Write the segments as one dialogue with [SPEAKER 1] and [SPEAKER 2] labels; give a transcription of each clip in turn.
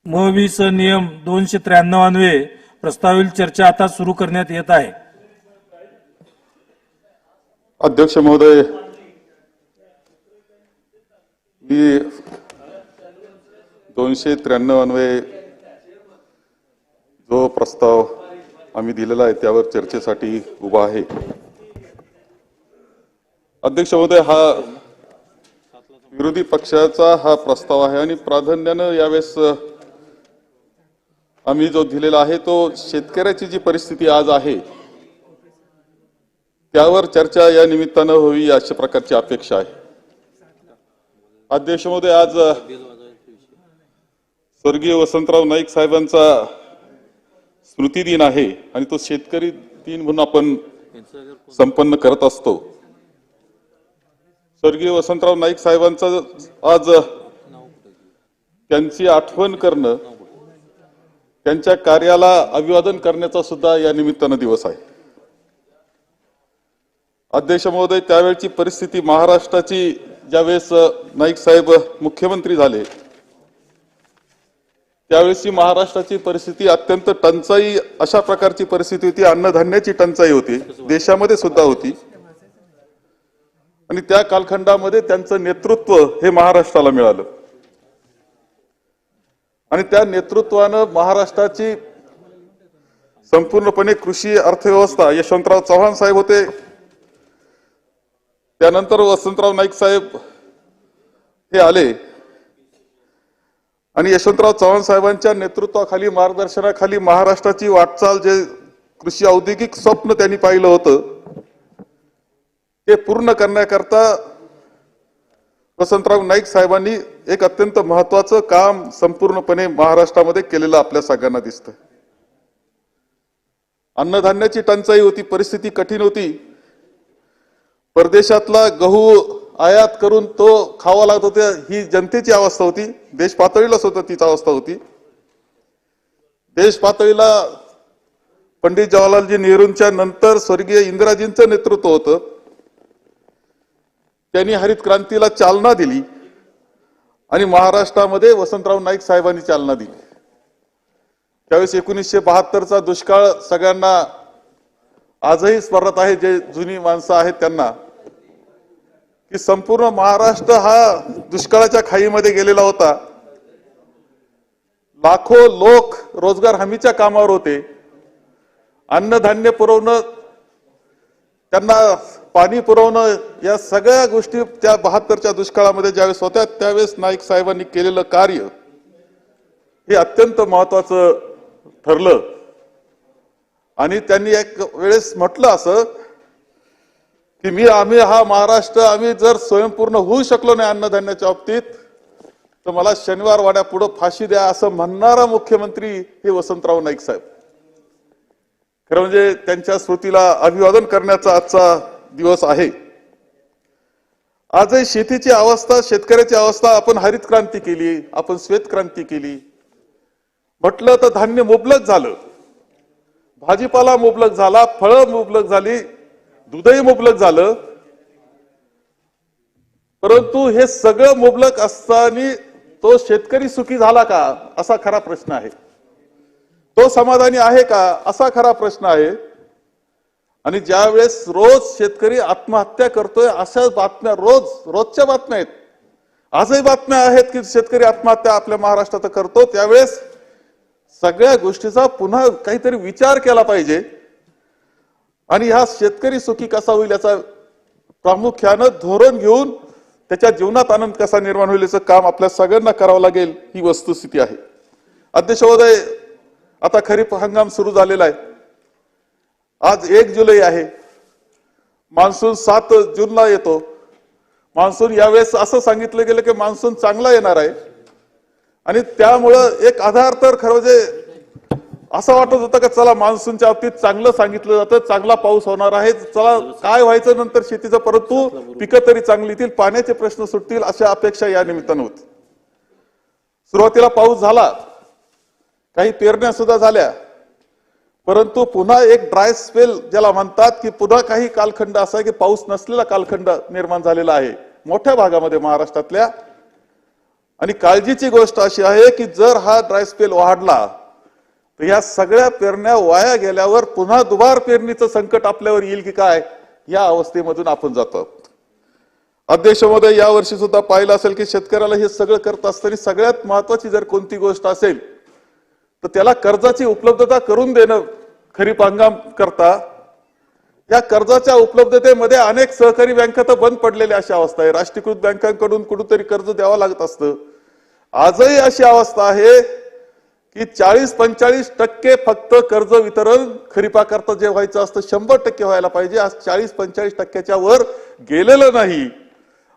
[SPEAKER 1] म20 नियम 293 अन्वये प्रस्तावित चर्चा आता सुरू करण्यात येत आहे।
[SPEAKER 2] अध्यक्ष महोदय, मी 293 अन्वये जो प्रस्ताव आम्ही दिलेला आहे त्यावर चर्चेसाठी उभा आहे। अध्यक्ष महोदय, हा विरोधी पक्षाचा हा प्रस्ताव आहे आणि प्राधान्याने यावेळेस आम्ही जो दिलेला आहे तो शेतकऱ्याची जी परिस्थिती आज आहे त्यावर चर्चा या निमित्तानं होई अशा प्रकारची अपेक्षा आहे। अध्यक्ष महोदय, आज स्वर्गीय वसंतराव नाईक साहेबांचा स्मृती दिन आहे आणि तो शेतकरी दिन म्हणून आपण संपन्न करत असतो। स्वर्गीय वसंतराव नाईक साहेबांचा आज त्यांची आठवण करणं, त्यांच्या कार्याला अभिवादन करण्याचा सुद्धा या निमित्तानं दिवस आहे। अध्यक्ष महोदय, त्यावेळची परिस्थिती महाराष्ट्राची ज्यावेळेस नाईक साहेब मुख्यमंत्री झाले त्यावेळेसची महाराष्ट्राची परिस्थिती अत्यंत टंचाई अशा प्रकारची परिस्थिती होती, अन्नधान्याची टंचाई होती, देशामध्ये सुद्धा होती आणि त्या कालखंडामध्ये त्यांचं नेतृत्व हे महाराष्ट्राला मिळालं आणि त्या नेतृत्वानं महाराष्ट्राची संपूर्णपणे कृषी अर्थव्यवस्था यशवंतराव चव्हाण साहेब होते, त्यानंतर वसंतराव नाईक साहेब हे आले आणि यशवंतराव चव्हाण साहेबांच्या नेतृत्वाखाली मार्गदर्शनाखाली महाराष्ट्राची वाटचाल जे कृषी औद्योगिक स्वप्न त्यांनी पाहिलं होतं ते पूर्ण करण्याकरता वसंतराव नाईक साहेबांनी एक अत्यंत महत्वाचं काम संपूर्णपणे महाराष्ट्रामध्ये केलेलं आपल्या सगळ्यांना दिसतं। अन्नधान्याची टंचाई होती, परिस्थिती कठीण होती, परदेशातला गहू आयात करून तो खावा लागत होता, ही जनतेची अवस्था होती, देश पातळीला सुद्धा तीच अवस्था होती। देश पातळीला पंडित जवाहरलालजी नेहरूंच्या नंतर स्वर्गीय इंदिराजींचं नेतृत्व होतं, त्यांनी हरित क्रांतीला चालना दिली आणि महाराष्ट्रामध्ये वसंतराव नाईक साहेबांनी चालना दिली। त्यावेळेस 1972चा दुष्काळ सगळ्यांना आजही स्मरणात आहे, जे जुनी माणसं आहेत त्यांना, की संपूर्ण महाराष्ट्र हा दुष्काळाच्या खाईमध्ये गेलेला होता। लाखो लोक रोजगार हमीच्या कामावर होते, अन्नधान्य पुरवणं, त्यांना पाणी पुरवणं, या सगळ्या गोष्टी त्या 72च्या दुष्काळामध्ये ज्यावेळेस होत्या त्यावेळेस नाईक साहेबांनी केलेलं कार्य हे अत्यंत महत्वाचं ठरलं आणि त्यांनी एक वेळेस म्हटलं असं की आम्ही हा महाराष्ट्र आम्ही जर स्वयंपूर्ण होऊ शकलो नाही अन्नधान्याच्या बाबतीत तर मला शनिवार वाड्या पुढे फाशी द्या असं म्हणणारा मुख्यमंत्री हे वसंतराव नाईक साहेब। खरं म्हणजे त्यांच्या स्मृतीला अभिवादन करण्याचा आजचा दिवस आहे। आजही शेतीची अवस्था, शेतकऱ्याची अवस्था, आपण हरित क्रांती केली, आपण श्वेत क्रांती केली, म्हटलं तर धान्य मुबलक झालं, भाजीपाला मुबलक झाला, फळं मुबलक झाली, दूधही मुबलक झालं, परंतु हे सगळं मुबलक असताना तो शेतकरी सुखी झाला का असा खरा प्रश्न आहे, तो समाधानी आहे का असा खरा प्रश्न आहे। आणि ज्यावेळेस रोज शेतकरी आत्महत्या करतोय अशा बातम्या रोजच्या बातम्या आहेत, आजही बातम्या आहेत की शेतकरी आत्महत्या आपल्या महाराष्ट्रात करतो, त्यावेळेस सगळ्या गोष्टीचा पुन्हा काहीतरी विचार केला पाहिजे आणि हा शेतकरी सुखी कसा होईल याचा प्रामुख्याने धोरण घेऊन त्याच्या जीवनात आनंद कसा निर्माण होईल याचं काम आपल्या सगळ्यांना करावं लागेल, ही वस्तुस्थिती आहे। अध्यक्ष महोदय, आता खरीप हंगाम सुरू झालेला आहे, आज 1 जुलै आहे, मान्सून 7 जूनला येतो। मान्सून यावेळेस असं सांगितलं गेलं की मान्सून चांगला येणार आहे आणि त्यामुळं एक आधार तर खरं म्हणजे असं वाटत होतं की चला मान्सूनच्या बाबतीत चांगलं सांगितलं जातं, चांगला पाऊस होणार आहे, चला काय व्हायचं नंतर शेतीचं, परंतु पिकं तरी चांगली येतील, पाण्याचे प्रश्न सुटतील अशा अपेक्षा या निमित्तानं होती। सुरुवातीला पाऊस झाला, काही पेरण्या सुद्धा झाल्या, परंतु पुन्हा एक ड्राय स्पेल ज्याला म्हणतात की पुन्हा काही कालखंड असा आहे की पाऊस नसलेला कालखंड निर्माण झालेला आहे मोठ्या भागामध्ये महाराष्ट्रातल्या। आणि काळजीची गोष्ट अशी आहे की जर हा ड्राय स्पेल वाढला तर या सगळ्या पेरण्या वाया गेल्यावर पुन्हा दुबार पेरणीचं संकट आपल्यावर येईल की काय, या अवस्थेमधून आपण जातो. अध्यक्षामध्ये यावर्षी सुद्धा पाहिलं असेल की शेतकऱ्याला हे सगळं करत असताना सगळ्यात महत्वाची जर कोणती गोष्ट असेल तर त्याला कर्जाची उपलब्धता करून देणं. खरीप हंगाम करता या कर्जाच्या उपलब्धतेमध्ये अनेक सहकारी बँका तर बंद पडलेल्या अशी अवस्था आहे. राष्ट्रीयकृत बँकांकडून कुठेतरी कर्ज द्यावं लागत असतं. आजही अशी अवस्था आहे की 40-45% फक्त कर्ज वितरण खरीपाकरता जे व्हायचं असतं 100% व्हायला पाहिजे. आज 40-45% वर गेलेलं नाही.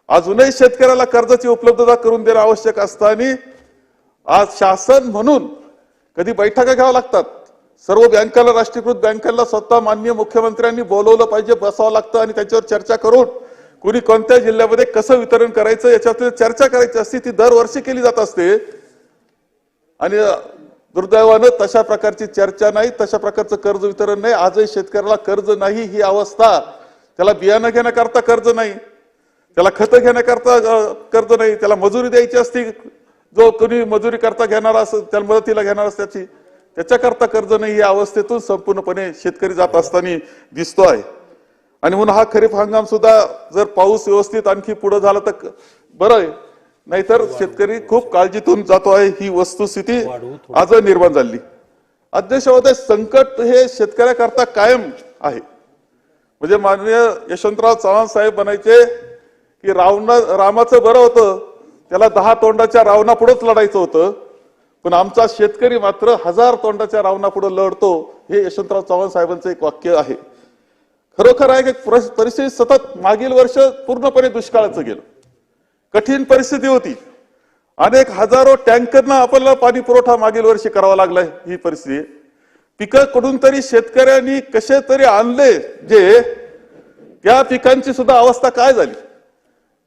[SPEAKER 2] अजूनही शेतकऱ्याला कर्जाची उपलब्धता करून देणं आवश्यक असताना आज शासन म्हणून कधी बैठका घ्याव्या लागतात. सर्व बँकाला, राष्ट्रीयकृत बँकांना स्वतः माननीय मुख्यमंत्र्यांनी बोलवलं पाहिजे, बसावं लागतं आणि त्याच्यावर चर्चा करून कुणी कोणत्या जिल्ह्यामध्ये कसं वितरण करायचं याच्यावर चर्चा करायची असते. ती दरवर्षी केली जात असते आणि दुर्दैवानं तशा प्रकारची चर्चा नाही, तशा प्रकारचं कर्ज वितरण नाही. आजही शेतकऱ्याला कर्ज नाही ही अवस्था. त्याला बियाणं घेण्याकरता कर्ज नाही, त्याला खतं घेण्याकरता कर्ज नाही, त्याला मजुरी द्यायची असती, जो कोणी मजुरी करता घेणारा असं त्याला मदतीला घेणार असते त्याच्याकरता कर्ज नाही. या अवस्थेतून संपूर्णपणे शेतकरी जात असताना दिसतो आहे. आणि म्हणून हा खरीप हंगाम सुद्धा जर पाऊस व्यवस्थित आणखी पुढे झाला तर बरं आहे, नाहीतर शेतकरी खूप काळजीतून जातो आहे. ही वस्तुस्थिती आज निर्माण झाली. अध्यक्ष महोदय, संकट हे शेतकऱ्याकरता कायम आहे. म्हणजे माननीय यशवंतराव चव्हाण साहेब म्हणायचे की रामाचं बरं होतं, त्याला 10 तोंडाच्या रावणापुढेच लढायचं होतं, पण आमचा शेतकरी मात्र 1000 तोंडाच्या रावणापुढे लढतो. हे यशवंतराव चव्हाण साहेबांचं एक वाक्य आहे. खरोखर आहे की परिस्थिती सतत मागील वर्ष पूर्णपणे दुष्काळाचं गेलं. कठीण परिस्थिती होती. अनेक हजारो टँकरना आपल्याला पाणी पुरवठा मागील वर्षी करावा लागलाय. ही परिस्थिती पिकं कुठून तरी शेतकऱ्यांनी कसे तरी आणले, जे त्या पिकांची सुद्धा अवस्था काय झाली.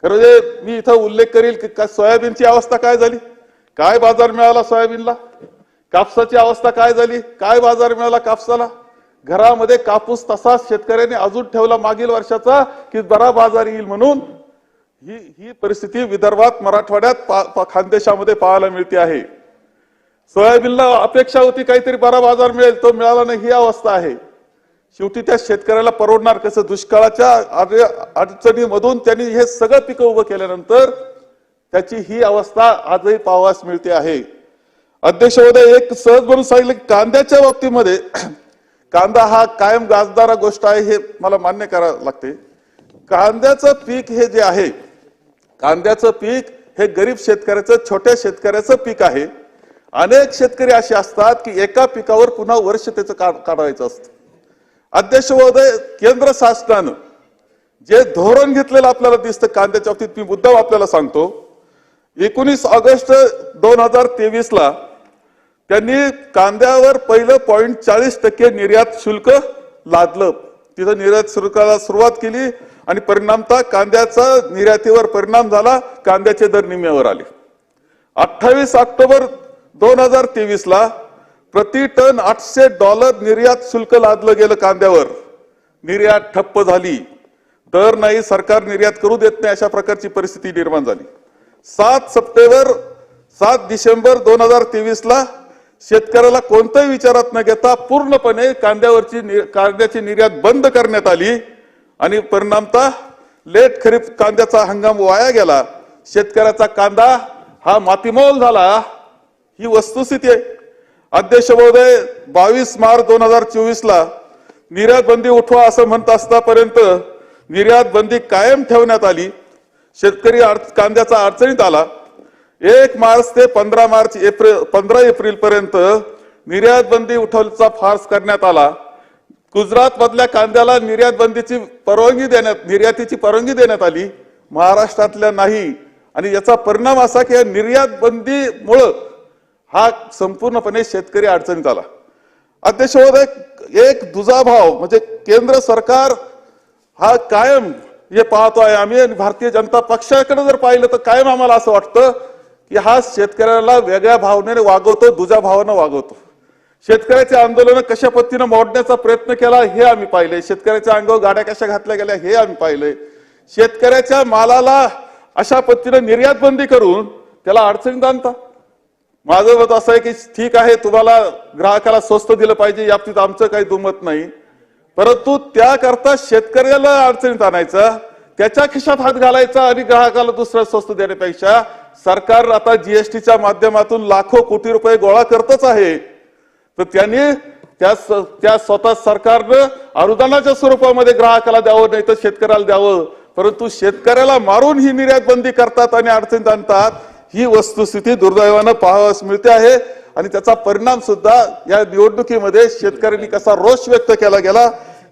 [SPEAKER 2] खरं जे मी इथं उल्लेख करेल की सोयाबीनची अवस्था काय झाली, काय बाजार मिळाला सोयाबीनला. कापसाची अवस्था काय झाली, काय बाजार मिळाला कापसाला. घरामध्ये कापूस तसाच शेतकऱ्यांनी अजून ठेवला मागील वर्षाचा की बरा बाजार येईल म्हणून. ही परिस्थिती विदर्भात, मराठवाड्यात, खानदेशामध्ये पाहायला मिळते आहे. सोयाबीनला अपेक्षा होती काहीतरी बरा बाजार मिळेल, तो मिळाला नाही. ही अवस्था आहे. शेवटी त्या शेतकऱ्याला परवडणार कसं. दुष्काळाच्या अडचणीमधून त्यांनी हे सगळं पिकं उभं केल्यानंतर त्याची ही अवस्था आजही पाहावयास मिळते आहे. अध्यक्ष महोदय, एक सहज म्हणून सांगितलं की कांद्याच्या बाबतीमध्ये कांदा हा कायम गाजदारा गोष्ट आहे, हे मला मान्य करावं लागते. कांद्याचं पीक हे जे आहे, कांद्याचं पीक हे गरीब शेतकऱ्याचं, छोट्या शेतकऱ्याचं पीक आहे. अनेक शेतकरी असे असतात की एका पिकावर पुन्हा वर्ष त्याचं काढायचं असतं. अध्यक्ष महोदय, केंद्र शासनानं जे धोरण घेतलेलं आपल्याला दिसतं कांद्याच्या बाबतीत, मी मुद्दा आपल्याला सांगतो. 19 ऑगस्ट 2023 त्यांनी कांद्यावर पहिलं 0.40% निर्यात शुल्क लादलं. तिथं निर्यात शुल्काला सुरुवात केली आणि परिणामतः कांद्याचा निर्यातीवर परिणाम झाला. कांद्याचे दर निम्म्यावर आले. 28 ऑक्टोबर 2023 प्रति टन $800 निर्यात शुल्क लादलं गेलं कांद्यावर. निर्यात ठप्प झाली. दर नाही, सरकार निर्यात करू देत नाही, अशा प्रकारची परिस्थिती निर्माण झाली. 7 डिसेंबर 2023 शेतकऱ्याला कोणत्याही विचारात न घेता पूर्णपणे कांद्याची निर्यात बंद करण्यात आली आणि परिणामतः लेट खरीप कांद्याचा हंगाम वाया गेला. शेतकऱ्याचा कांदा हा मातीमोल झाला. ही वस्तुस्थिती आहे. अध्यक्ष महोदय, 22 मार्च 2024 निर्यात बंदी उठवा असं म्हणत असतापर्यंत निर्यात बंदी कायम ठेवण्यात आली. शेतकरी कांद्याचा अडचणीत आला. 1 मार्च ते 15 एप्रिल पर्यंत निर्यात बंदी उठवण्याचा फार्स करण्यात आला. गुजरात मधल्या कांद्याला निर्यातीची परवानगी देण्यात आली, महाराष्ट्रातल्या नाही. आणि याचा परिणाम असा की निर्यात बंदीमुळे हा संपूर्णपणे शेतकरी अडचणीत आला. अध्यक्ष महोदय, एक दुजाभाव म्हणजे केंद्र सरकार हा कायम हे पाहतोय आम्ही, आणि भारतीय जनता पक्षाकडे जर पाहिलं तर कायम आम्हाला असं वाटतं की हा शेतकऱ्याला वेगळ्या भावनेने वागवतो, दुजा भावानं वागवतो. शेतकऱ्याचे आंदोलन कशा पद्धतीने मोडण्याचा प्रयत्न केला हे आम्ही पाहिलंय. शेतकऱ्याच्या अंगावर गाड्या कशा घातल्या गेल्या हे आम्ही पाहिलंय. शेतकऱ्याच्या मालाला अशा पद्धतीने निर्यात बंदी करून त्याला अडचणीत आणता. माझं मत असं आहे की ठीक आहे, तुम्हाला ग्राहकाला स्वस्त दिलं पाहिजे, याबाबतीत आमचं काही दुमत नाही, परंतु त्याकरता शेतकऱ्याला अडचणीत आणायचं, त्याच्या खिशात हात घालायचा आणि ग्राहकाला दुसरं स्वस्त देण्यापेक्षा सरकार आता जीएसटीच्या माध्यमातून लाखो कोटी रुपये गोळा करतच आहे. तर त्यांनी त्या स्वतः सरकारनं अनुदानाच्या स्वरूपामध्ये ग्राहकाला द्यावं, नाही तर शेतकऱ्याला द्यावं, परंतु शेतकऱ्याला मारून ही निर्यात बंदी करतात आणि अडचणीत आणतात. ही वस्तुस्थिती दुर्दैवानं पाहावयास मिळते आहे आणि त्याचा परिणाम सुद्धा या निवडणुकीमध्ये शेतकऱ्यांनी कसा रोष व्यक्त केला गेला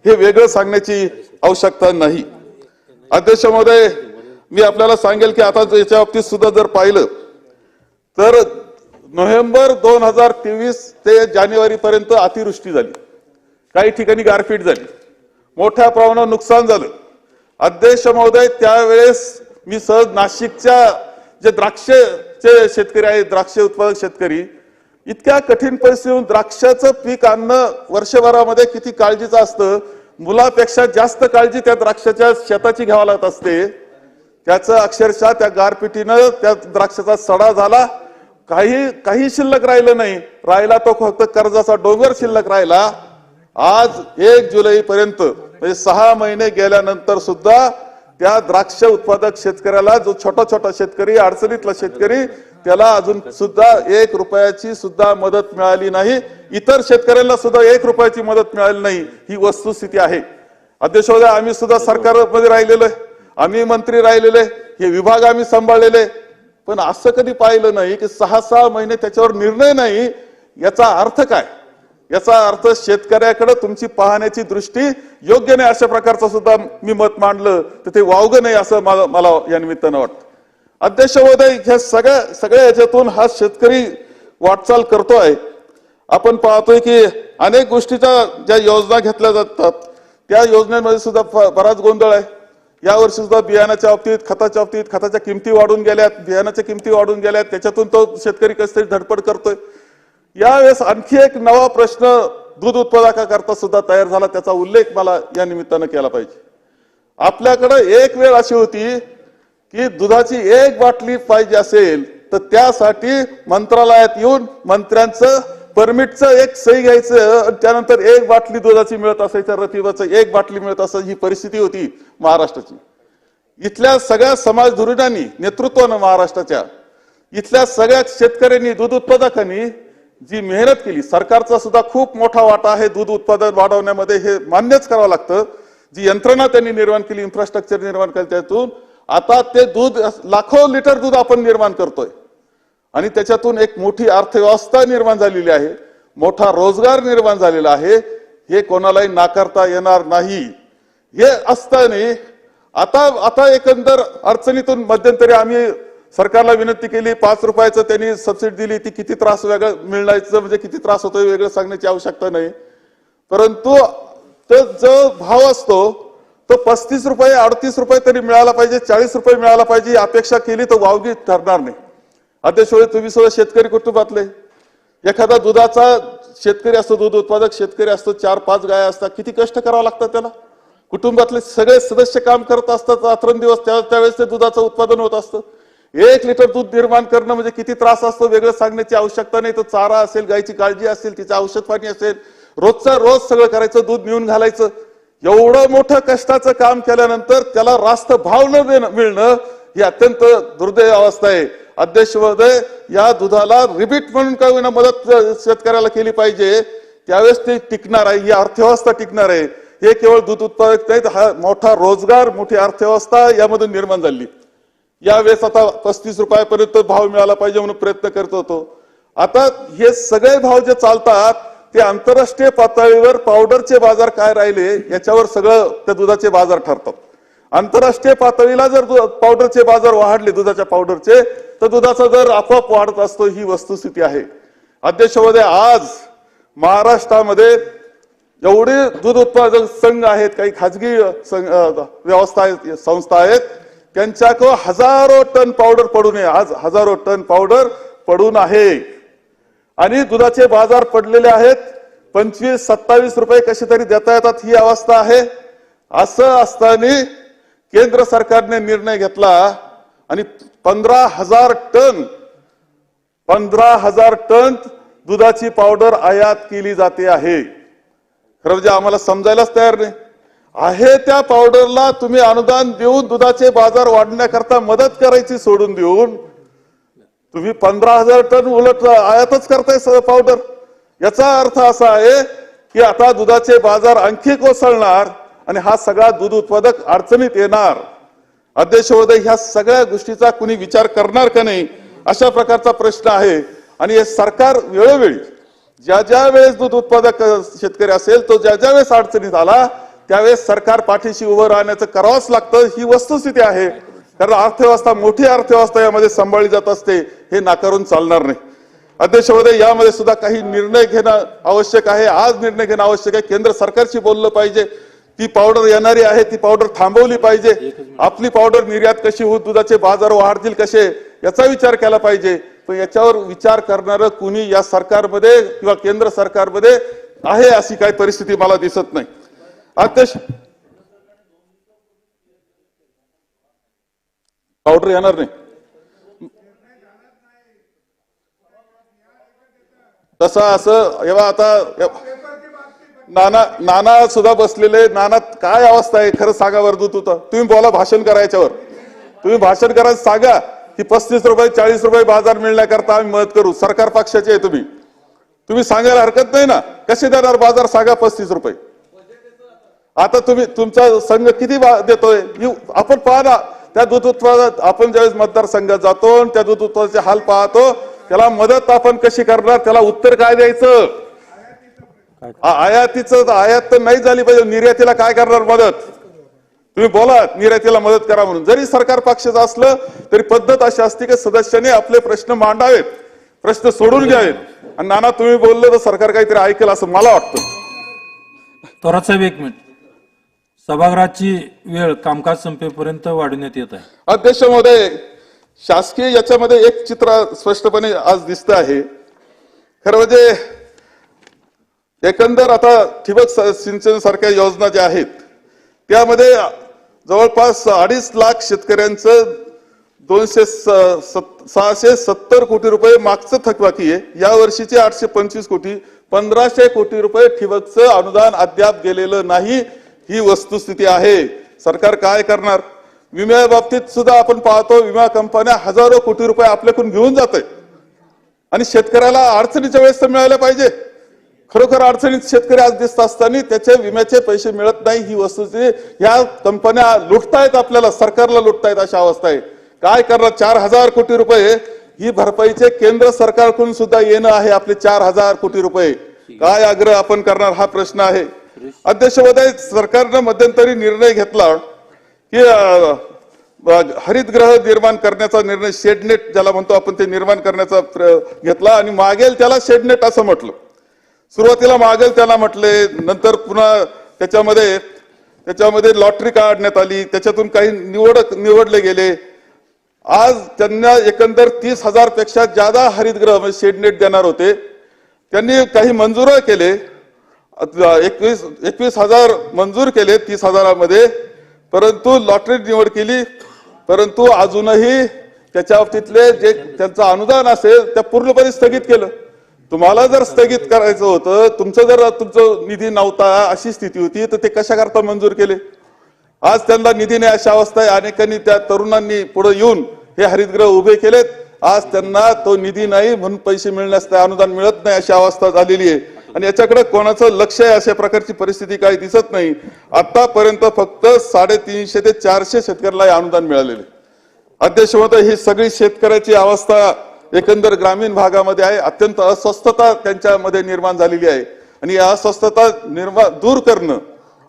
[SPEAKER 2] हे वेगळं सांगण्याची आवश्यकता नाही. अध्यक्ष महोदय, मी आपल्याला सांगेल की आता याच्या बाबतीत सुद्धा जर पाहिलं तर नोव्हेंबर 2023 ते जानेवारी पर्यंत अतिवृष्टी झाली, काही ठिकाणी गारपीट झाली, मोठ्या प्रमाणावर नुकसान झालं. अध्यक्ष महोदय, त्यावेळेस मी सहज नाशिकच्या जे द्राक्षचे शेतकरी आहेत, द्राक्ष उत्पादक शेतकरी, इतक्या कठीण परिस्थितीतून द्राक्षाचं पीक आणणं वर्षभरामध्ये किती काळजीचं असतं, मुलापेक्षा जास्त काळजी त्या द्राक्षाच्या शेताची घ्यावी लागत असते. त्याचं अक्षरशः त्या गारपिटीनं त्या द्राक्षाचा सडा झाला, काही शिल्लक राहिलं नाही, राहिला तो फक्त कर्जाचा डोंगर शिल्लक राहिला. आज 1 जुलै पर्यंत म्हणजे 6 महिने गेल्यानंतर सुद्धा त्या द्राक्ष उत्पादक शेतकऱ्याला, जो छोटा छोटा शेतकरी, अडचणीतला शेतकरी, त्याला अजून सुद्धा 1 रुपयाची सुद्धा मदत मिळाली नाही. इतर शेतकऱ्यांना सुद्धा 1 रुपयाची मदत मिळाली नाही. ही वस्तुस्थिती आहे. अध्यक्ष महोदय, आम्ही सुद्धा सरकारमध्ये राहिलेलो आहे, आम्ही मंत्री राहिलेले, हे विभाग आम्ही सांभाळलेले, पण असं कधी पाहिलं नाही की 6-6 महिने त्याच्यावर निर्णय नाही. याचा अर्थ काय? याचा अर्थ शेतकऱ्याकडे तुमची पाहण्याची दृष्टी योग्य नाही, अशा प्रकारचं सुद्धा मी मत मांडलं तर ते वावगं नाही असं मला या निमित्तानं वाटतं. अध्यक्ष महोदय, ह्या सगळ्या याच्यातून हा शेतकरी वाटचाल करतोय. आपण पाहतोय की अनेक गोष्टीच्या ज्या योजना घेतल्या जातात त्या योजनेमध्ये सुद्धा बराच गोंधळ आहे. यावर्षी सुद्धा बियाण्याच्या बाबतीत, खताच्या बाबतीत, खताच्या किमती वाढून गेल्यात, बियाण्याच्या किमती वाढून गेल्यात, त्याच्यातून तो शेतकरी कसतरी धडपड करतोय. यावेळेस आणखी एक नवा प्रश्न दूध उत्पादकाकरता सुद्धा तयार झाला, त्याचा उल्लेख मला या निमित्तानं केला पाहिजे. आपल्याकडे एक वेळ अशी होती की दुधाची 1 बाटली पाहिजे असेल तर त्यासाठी मंत्रालयात येऊन मंत्र्यांचं परमिटचं एक सही घ्यायचं आणि त्यानंतर 1 बाटली दुधाची मिळत असायचं, रतीबाचं 1 बाटली मिळत असायची. ही परिस्थिती होती महाराष्ट्राची. इथल्या सगळ्या समाज धुरीणांनी, नेतृत्वानं महाराष्ट्राच्या इथल्या सगळ्या शेतकऱ्यांनी, दूध उत्पादकांनी जी मेहनत केली, सरकारचा सुद्धा खूप मोठा वाटा आहे दूध उत्पादन वाढवण्यामध्ये, हे मान्यच करावं लागतं. जी यंत्रणा त्यांनी निर्माण केली, इन्फ्रास्ट्रक्चर निर्माण केलं, त्यातून आता ते दूध, लाखो लिटर दूध आपण निर्माण करतोय आणि त्याच्यातून एक मोठी अर्थव्यवस्था निर्माण झालेली आहे, मोठा रोजगार निर्माण झालेला आहे. हे कोणालाही नाकारता येणार नाही. हे असताना आता एकंदर अडचणीतून मध्यंतरी आम्ही सरकारला विनंती केली, 5 रुपयाचं त्यांनी सबसिडी दिली, ती किती त्रास वेगळं मिळण्याचं, म्हणजे किती त्रास होतोय वेगळं सांगण्याची आवश्यकता नाही, परंतु तो जो भाव असतो तो 35 रुपये 38 रुपये तरी मिळाला पाहिजे, 40 रुपये मिळाला पाहिजे. अपेक्षा केली तर वावगी ठरणार नाही. अध्यक्ष, तुम्ही सुद्धा शेतकरी कुटुंबातले, एखादा दुधाचा शेतकरी असतो, दूध उत्पादक शेतकरी असतो, 4-5 गाय असतात, किती कष्ट करावं लागतं त्याला. कुटुंबातले सगळे सदस्य काम करत असतात रात्रंदिवस, त्यावेळेस ते दुधाचं उत्पादन होत असतं. 1 लिटर दूध निर्माण करणं म्हणजे किती त्रास असतो वेगळं सांगण्याची आवश्यकता नाही. तो चारा असेल, गायची काळजी असेल, तिचं औषध पाणी असेल, रोजचा रोज सगळं करायचं, दूध नेऊन घालायचं. एवढं मोठं कष्टाचं काम केल्यानंतर त्याला रास्त भाव न मिळणं ही अत्यंत दुर्दैवी अवस्था आहे. अध्यक्ष महोदय, या दुधाला रिबीट म्हणून काय होईना मदत शेतकऱ्याला केली पाहिजे, त्यावेळेस ते टिकणार आहे, ही अर्थव्यवस्था टिकणार आहे. हे केवळ दूध उत्पादक नाहीत, हा मोठा रोजगार, मोठी अर्थव्यवस्था यामधून निर्माण झाली. यावेळेस आता 35 रुपयापर्यंत भाव मिळाला पाहिजे म्हणून प्रयत्न करत होतो. आता हे सगळे भाव जे चालतात ते आंतरराष्ट्रीय पातळीवर पावडरचे बाजार काय राहिले याच्यावर सगळं त्या दुधाचे बाजार ठरतात. आंतरराष्ट्रीय पातळीला जर पावडरचे बाजार वाढले, दुधाच्या पावडरचे, तर दुधाचा दर आपोआप वाढत असतो. ही वस्तुस्थिती आहे. अध्यक्ष महोदय, आज महाराष्ट्रामध्ये एवढे दूध उत्पादक संघ आहेत, काही खाजगी व्यवस्था आहेत, संस्था आहेत, त्यांच्याकडे हजारो टन पावडर पडून आहे. आज हजारो टन पावडर पडून आहे आणि दुधाचे बाजार पडलेले आहेत. 25-27 रुपये कसे तरी देता येतात, ही अवस्था आहे. असं असताना केंद्र सरकारने निर्णय घेतला आणि 15,000 टन 15,000 टन दुधाची पावडर आयात केली जाते आहे. खरं म्हणजे आम्हाला समजायलाच तयार नाही. आहे त्या पावडरला तुम्ही अनुदान देऊन दुधाचे बाजार वाढण्याकरता मदत करायची सोडून देऊन तुम्ही 15,000 टन उलट आयातच करताय पावडर. याचा अर्थ असा आहे की आता दुधाचे बाजार आणखी कोसळणार आणि हा सगळा दूध उत्पादक अडचणीत येणार. अध्यक्ष महोदय, ह्या सगळ्या गोष्टीचा कुणी विचार करणार का नाही अशा प्रकारचा प्रश्न आहे. आणि हे सरकार वेळोवेळी ज्या वेळेस दूध उत्पादक शेतकरी असेल तो ज्या वेळेस अडचणीत आला त्यावेळेस सरकार पाठीशी उभं राहण्याचं करावंच लागतं. ही वस्तुस्थिती आहे. कारण अर्थव्यवस्था, मोठी अर्थव्यवस्था यामध्ये सांभाळली जात असते, हे नाकारून चालणार नाही. अध्यक्ष महोदय, यामध्ये सुद्धा काही निर्णय घेणं आवश्यक आहे. आज निर्णय घेणं आवश्यक आहे. केंद्र सरकारशी बोललं पाहिजे. ती पावडर येणारी आहे, ती पावडर थांबवली पाहिजे. आपली पावडर निर्यात कशी होत, दुधाचे बाजार वाढतील कसे, याचा विचार केला पाहिजे. पण याच्यावर विचार करणारं कुणी या सरकारमध्ये किंवा केंद्र सरकारमध्ये आहे अशी काही परिस्थिती मला दिसत नाही. अध्यक्ष, पावडर येणार नाही तसं असं एव्हा आता नाना सुद्धा बसलेले. नाना, काय अवस्था आहे खरं सांगा बरं. दूध होतं, तुम्ही बोला, भाषण करायच्यावर तुम्ही भाषण करायचं सांगा की 35 रुपये 40 रुपये बाजार मिळण्याकरता आम्ही मदत करू. सरकार पक्षाचे आहे तुम्ही सांगायला हरकत नाही ना. कसे देणार बाजार सांगा 35 रुपये. आता तुम्ही तुमचा संघ किती देतोय आपण पहा ना. त्या दूध उत्पादक आपण ज्यावेळेस मतदारसंघात जातो त्या दूध उत्पादनाचे हाल पाहतो, त्याला मदत आपण कशी करणार, त्याला उत्तर काय द्यायचं. आयात तर नाही झाली पाहिजे. निर्यातीला काय करणार मदत. तुम्ही बोला निर्यातीला मदत करा म्हणून. जरी सरकार पक्षाचं असलं तरी पद्धत अशी असते की सदस्याने आपले प्रश्न मांडावेत, प्रश्न सोडून घ्यावेत. आणि नाना तुम्ही बोलले तर सरकार काहीतरी ऐकेल असं मला वाटतं.
[SPEAKER 1] थोरात साहेब, 1 मिनिट. सभागृहाची वेळ कामकाज संपेपर्यंत वाढवण्यात येत आहे.
[SPEAKER 2] अध्यक्ष महोदय, शासकीय याच्यामध्ये एक चित्र स्पष्टपणे आज दिसत आहे. खरं म्हणजे एकंदर आता ठिबक सिंचन सारख्या योजना ज्या आहेत त्यामध्ये जवळपास 2.5 लाख शेतकऱ्यांचं 670 कोटी रुपये मागचं थकबाकी आहे. या वर्षीचे 825 कोटी, 1500 कोटी रुपये ठिबकचं अनुदान अद्याप गेलेलं नाही. ही वस्तुस्थिती आहे. सरकार काय करणार. विम्या बाबतीत सुद्धा आपण पाहतो विमा कंपन्या हजारो कोटी रुपये आपल्याकडून घेऊन जात आहेत आणि शेतकऱ्याला अडचणीच्या वेळेस तर मिळायला पाहिजे. खरोखर अडचणीत शेतकरी आज दिसत असताना त्याचे विम्याचे पैसे मिळत नाही. ही वस्तुस्थिती, या कंपन्या लुटतायत, आपल्याला सरकारला लुटतायत अशा अवस्था आहे. काय करणार. 4,000 कोटी रुपये ही भरपाईचे केंद्र सरकारकडून सुद्धा येणं आहे. आपले 4,000 कोटी रुपये काय आग्रह आपण करणार हा प्रश्न आहे. अध्यक्ष महोदय, सरकारनं मध्यंतरी निर्णय घेतला की हरितगृह निर्माण करण्याचा निर्णय, शेडनेट ज्याला म्हणतो आपण, ते निर्माण करण्याचा घेतला आणि मागेल त्याला शेडनेट असं म्हटलं. सुरुवातीला मागेल त्याला म्हटले, नंतर पुन्हा त्याच्यामध्ये लॉटरी काढण्यात आली, त्याच्यातून काही निवडले गेले. आज त्यांना एकंदर 30,000 पेक्षा जादा हरितगृह म्हणजे शेडनेट देणार होते. त्यांनी काही मंजूर केले, 21,000 मंजूर केले 30,000मध्ये, परंतु लॉटरी निवड केली. परंतु अजूनही त्याच्या बाबतीतले जे त्यांचं अनुदान असेल त्या पूर्णपणे स्थगित केलं. तुम्हाला जर स्थगित करायचं होतं, तुमचं निधी नव्हता अशी स्थिती होती तर ते कशा करता मंजूर केले. आज त्यांना निधी नाही अशा अवस्था आहे. अनेकांनी त्या तरुणांनी पुढे येऊन हे हरितगृह उभे केलेत. आज त्यांना तो निधी नाही म्हणून पैसे मिळण्यास, अनुदान मिळत नाही अशी अवस्था झालेली आहे. आणि याच्याकडे कोणाचं लक्ष आहे अशा प्रकारची परिस्थिती काही दिसत नाही. आतापर्यंत फक्त 350 ते 400 शेतकऱ्याला अनुदान मिळालेले. अध्यक्ष महोदय, ही सगळी शेतकऱ्याची अवस्था एकंदर ग्रामीण भागामध्ये आहे. अत्यंत अस्वस्थता त्यांच्यामध्ये निर्माण झालेली आहे. आणि या अस्वस्थता दूर करणं,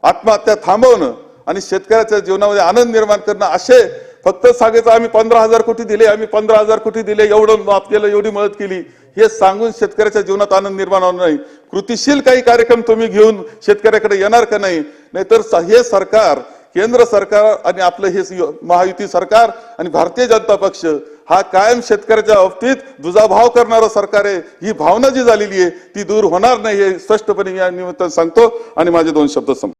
[SPEAKER 2] आत्महत्या थांबवणं आणि शेतकऱ्याच्या जीवनामध्ये आनंद निर्माण करणं, असे फक्त सांगायचं आम्ही 15,000 कोटी दिले, आम्ही 15,000 कोटी दिले, एवढं माफ केलं, एवढी मदत केली, हे सांगून शेतकऱ्याच्या जीवनात आनंद निर्माण होणार नाही. कृतीशील काही कार्यक्रम तुम्ही घेऊन शेतकऱ्याकडे येणार का नाही. नाहीतर हे सरकार, केंद्र सरकार आणि आपलं हे महायुती सरकार आणि भारतीय जनता पक्ष हा कायम शेतकऱ्याच्या बाबतीत दुजाभाव करणारं सरकार आहे. ही भावना जी झालेली आहे ती दूर होणार नाही हे स्पष्टपणे या निमित्तानं सांगतो आणि माझे 2 शब्द संपतो.